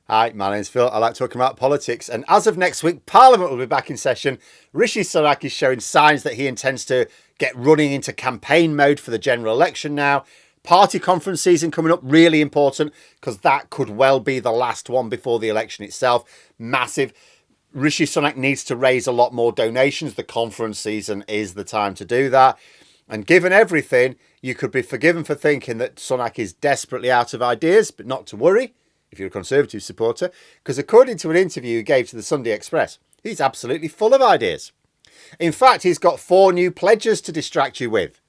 Hi, my name's Phil. I like talking about politics. And as of next week, Parliament will be back in session. Rishi Sunak is showing signs that he intends to get running into campaign mode for the general election now. Party conference season coming up, really important, because that could well be the last one before the election itself. Massive. Rishi Sunak needs to raise a lot more donations. The conference season is the time to do that. And given everything, you could be forgiven for thinking that Sunak is desperately out of ideas, but not to worry if you're a Conservative supporter, because according to an interview he gave to the Sunday Express, he's absolutely full of ideas. In fact, he's got 4 new pledges to distract you with.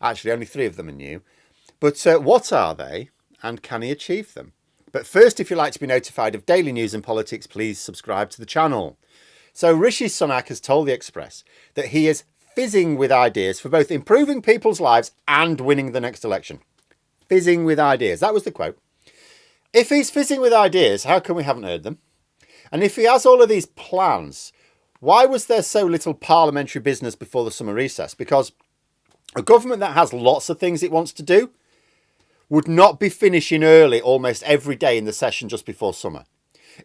Actually, only 3 of them are new. But what are they, and can he achieve them? But first, if you'd like to be notified of daily news and politics, please subscribe to the channel. So Rishi Sunak has told the Express that he is fizzing with ideas for both improving people's lives and winning the next election. Fizzing with ideas. That was the quote. If he's fizzing with ideas, how come we haven't heard them? And if he has all of these plans, why was there so little parliamentary business before the summer recess? Because a government that has lots of things it wants to do would not be finishing early almost every day in the session just before summer.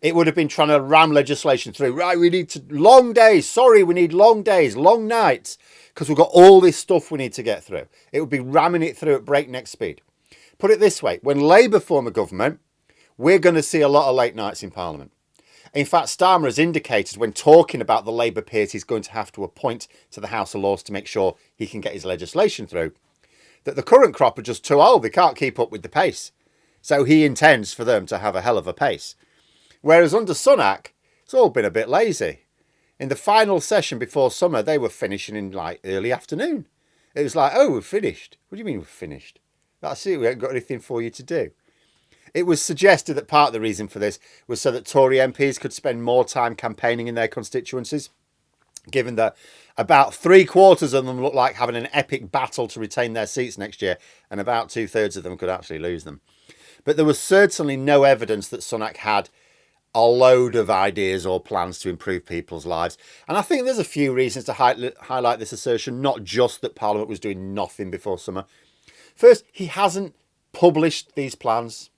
It would have been trying to ram legislation through. Right, we need long days. Sorry, we need long days, long nights, because we've got all this stuff we need to get through. It would be ramming it through at breakneck speed. Put it this way, when Labour form a government, we're going to see a lot of late nights in Parliament. In fact, Starmer has indicated when talking about the Labour peers he's going to have to appoint to the House of Lords to make sure he can get his legislation through, that the current crop are just too old. They can't keep up with the pace. So he intends for them to have a hell of a pace. Whereas under Sunak, it's all been a bit lazy. In the final session before summer, they were finishing in like early afternoon. It was like, oh, we've finished. What do you mean we've finished? That's it. We haven't got anything for you to do. It was suggested that part of the reason for this was so that Tory MPs could spend more time campaigning in their constituencies, given that about 3/4 of them look like having an epic battle to retain their seats next year, and about 2/3 of them could actually lose them. But there was certainly no evidence that Sunak had a load of ideas or plans to improve people's lives. And I think there's a few reasons to highlight this assertion, not just that Parliament was doing nothing before summer. First, he hasn't published these plans.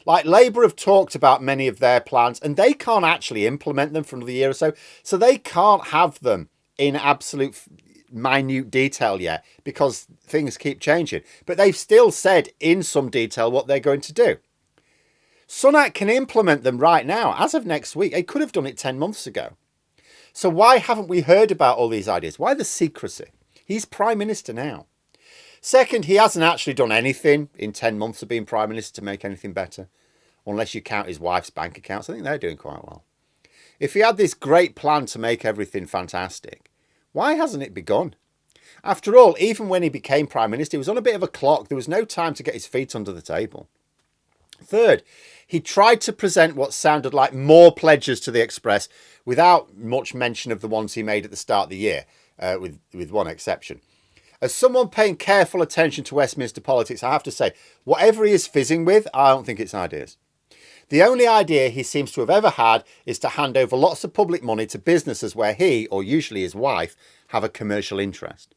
Like, Labour have talked about many of their plans and they can't actually implement them for another year or so. So they can't have them in absolute minute detail yet because things keep changing. But they've still said in some detail what they're going to do. Sunak can implement them right now. As of next week, they could have done it 10 months ago. So why haven't we heard about all these ideas? Why the secrecy? He's Prime Minister now. Second, he hasn't actually done anything in 10 months of being Prime Minister to make anything better, unless you count his wife's bank accounts. I think they're doing quite well. If he had this great plan to make everything fantastic, why hasn't it begun? After all, even when he became Prime Minister, he was on a bit of a clock. There was no time to get his feet under the table. Third, he tried to present what sounded like more pledges to the Express without much mention of the ones he made at the start of the year, with one exception. As someone paying careful attention to Westminster politics, I have to say, whatever he is fizzing with, I don't think it's ideas. The only idea he seems to have ever had is to hand over lots of public money to businesses where he, or usually his wife, have a commercial interest.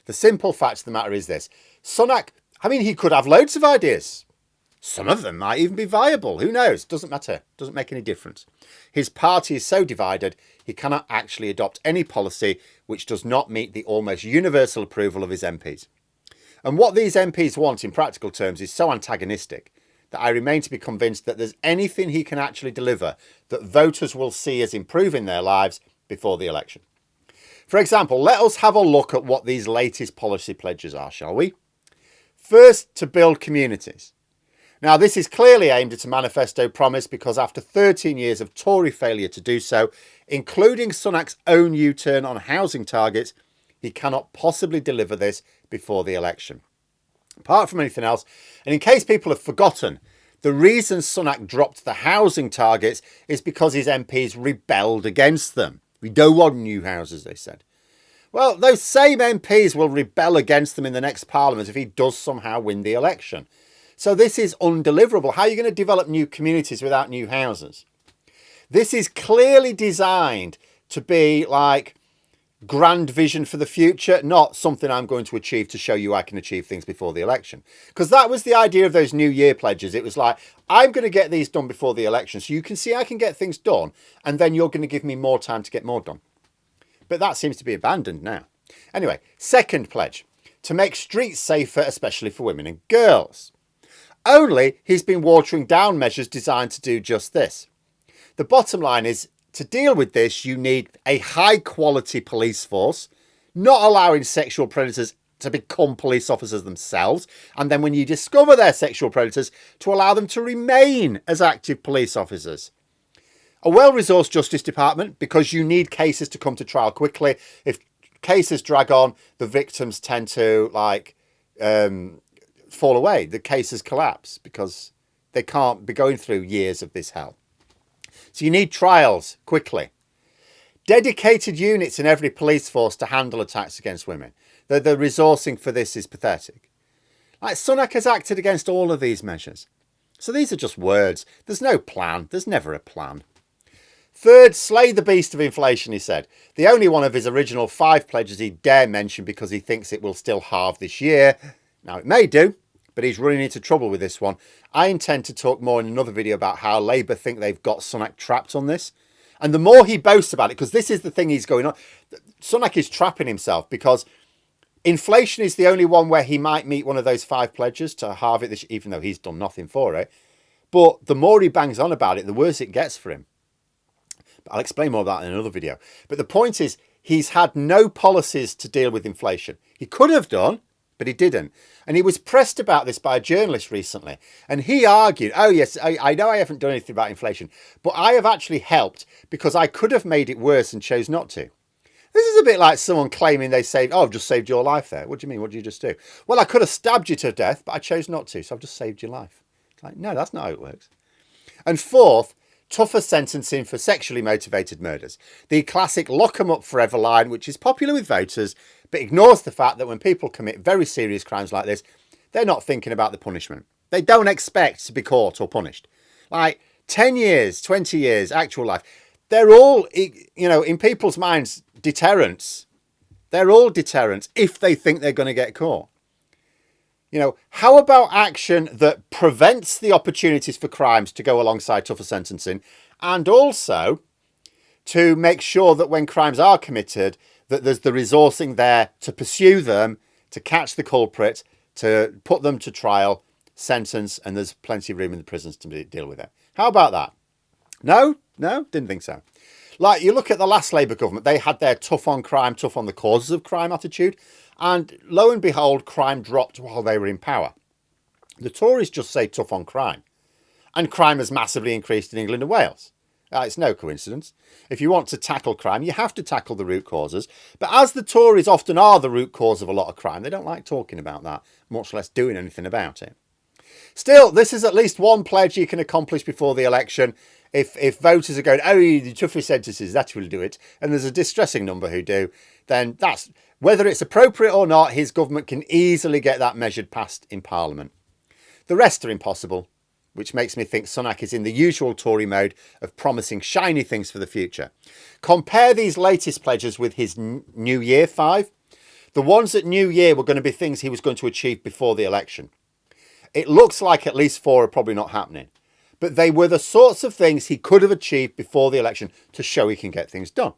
The simple fact of the matter is this. Sunak, he could have loads of ideas. Some of them might even be viable. Who knows? Doesn't matter. Doesn't make any difference. His party is so divided, he cannot actually adopt any policy which does not meet the almost universal approval of his MPs. And what these MPs want in practical terms is so antagonistic that I remain to be convinced that there's anything he can actually deliver that voters will see as improving their lives before the election. For example, let us have a look at what these latest policy pledges are, shall we? First, to build communities. Now, this is clearly aimed at a manifesto promise because after 13 years of Tory failure to do so, including Sunak's own U-turn on housing targets, he cannot possibly deliver this before the election. Apart from anything else, and in case people have forgotten, the reason Sunak dropped the housing targets is because his MPs rebelled against them. We don't want new houses, they said. Well, those same MPs will rebel against them in the next Parliament if he does somehow win the election. So this is undeliverable. How are you going to develop new communities without new houses? This is clearly designed to be like grand vision for the future, not something I'm going to achieve to show you I can achieve things before the election. Because that was the idea of those New Year pledges. It was like, I'm going to get these done before the election so you can see I can get things done, and then you're going to give me more time to get more done. But that seems to be abandoned now. Anyway, second pledge, to make streets safer, especially for women and girls. Only he's been watering down measures designed to do just this. The bottom line is, to deal with this, you need a high quality police force, not allowing sexual predators to become police officers themselves. And then when you discover they're sexual predators, to allow them to remain as active police officers. A well-resourced justice department, because you need cases to come to trial quickly. If cases drag on, the victims tend to fall away. The cases collapse because they can't be going through years of this hell. So you need trials quickly. Dedicated units in every police force to handle attacks against women. The resourcing for this is pathetic. Like, Sunak has acted against all of these measures. So these are just words. There's no plan. There's never a plan. Third, slay the beast of inflation, he said. The only one of his original 5 pledges he dare mention because he thinks it will still halve this year. Now, it may do, but he's running into trouble with this one. I intend to talk more in another video about how Labour think they've got Sunak trapped on this. And the more he boasts about it, because this is the thing he's going on, Sunak is trapping himself because inflation is the only one where he might meet one of those 5 pledges to halve it, even though he's done nothing for it. But the more he bangs on about it, the worse it gets for him. But I'll explain more about that in another video. But the point is, he's had no policies to deal with inflation. He could have done, but he didn't. And he was pressed about this by a journalist recently. And he argued, oh yes, I know I haven't done anything about inflation, but I have actually helped because I could have made it worse and chose not to. This is a bit like someone claiming they saved, oh, I've just saved your life there. What do you mean? What did you just do? Well, I could have stabbed you to death, but I chose not to. So I've just saved your life. It's like, no, that's not how it works. And fourth, tougher sentencing for sexually motivated murders. The classic lock 'em up forever line, which is popular with voters, but ignores the fact that when people commit very serious crimes like this, they're not thinking about the punishment. They don't expect to be caught or punished. Like 10 years, 20 years, actual life. They're all, in people's minds, deterrents. They're all deterrents if they think they're going to get caught. How about action that prevents the opportunities for crimes to go alongside tougher sentencing, and also to make sure that when crimes are committed, that there's the resourcing there to pursue them, to catch the culprit, to put them to trial, sentence, and there's plenty of room in the prisons to deal with it. How about that? No, didn't think so. Like, you look at the last Labour government, they had their tough on crime, tough on the causes of crime attitude. And lo and behold, crime dropped while they were in power. The Tories just say tough on crime. And crime has massively increased in England and Wales. It's no coincidence. If you want to tackle crime, you have to tackle the root causes. But as the Tories often are the root cause of a lot of crime, they don't like talking about that, much less doing anything about it. Still, this is at least one pledge you can accomplish before the election. If voters are going, oh, the tougher sentences, that will do it, and there's a distressing number who do, then that's, whether it's appropriate or not, his government can easily get that measured passed in Parliament. The rest are impossible, which makes me think Sunak is in the usual Tory mode of promising shiny things for the future. Compare these latest pledges with his New Year 5. The ones at New Year were going to be things he was going to achieve before the election. It looks like at least 4 are probably not happening. But they were the sorts of things he could have achieved before the election to show he can get things done.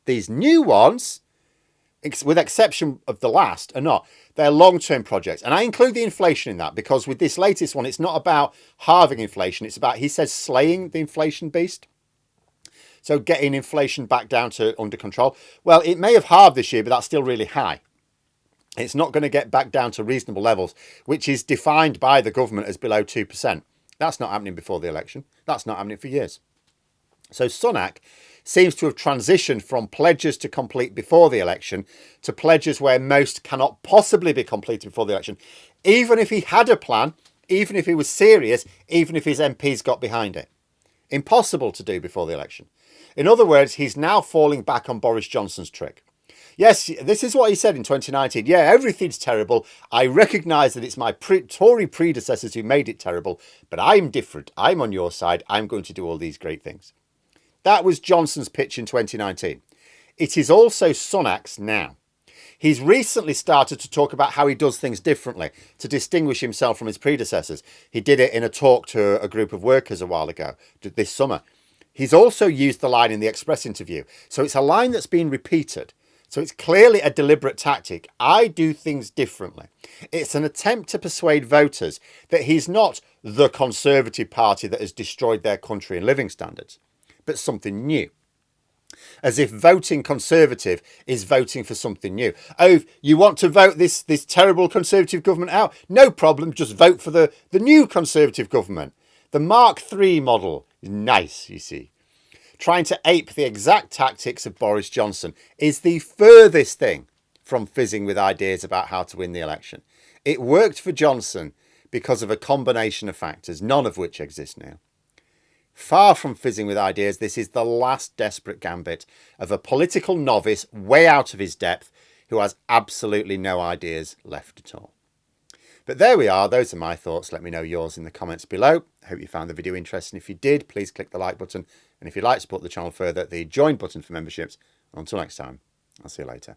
These new ones, with exception of the last, are not. They're long-term projects. And I include the inflation in that because with this latest one, it's not about halving inflation. It's about, he says, slaying the inflation beast. So getting inflation back down to under control. Well, it may have halved this year, but that's still really high. It's not going to get back down to reasonable levels, which is defined by the government as below 2%. That's not happening before the election. That's not happening for years. So Sunak seems to have transitioned from pledges to complete before the election to pledges where most cannot possibly be completed before the election. Even if he had a plan, even if he was serious, even if his MPs got behind it. Impossible to do before the election. In other words, he's now falling back on Boris Johnson's trick. Yes, this is what he said in 2019. Yeah, everything's terrible. I recognise that it's my Tory predecessors who made it terrible, but I'm different. I'm on your side. I'm going to do all these great things. That was Johnson's pitch in 2019. It is also Sunak's now. He's recently started to talk about how he does things differently to distinguish himself from his predecessors. He did it in a talk to a group of workers a while ago, this summer. He's also used the line in the Express interview. So it's a line that's been repeated. So it's clearly a deliberate tactic. I do things differently. It's an attempt to persuade voters that he's not the Conservative Party that has destroyed their country and living standards, but something new. As if voting Conservative is voting for something new. Oh, you want to vote this terrible Conservative government out? No problem, just vote for the new Conservative government. The Mark III model is nice, you see. Trying to ape the exact tactics of Boris Johnson is the furthest thing from fizzing with ideas about how to win the election. It worked for Johnson because of a combination of factors, none of which exist now. Far from fizzing with ideas, this is the last desperate gambit of a political novice way out of his depth who has absolutely no ideas left at all. But there we are. Those are my thoughts. Let me know yours in the comments below. I hope you found the video interesting. If you did, please click the like button. And if you'd like to support the channel further, the join button for memberships. Until next time, I'll see you later.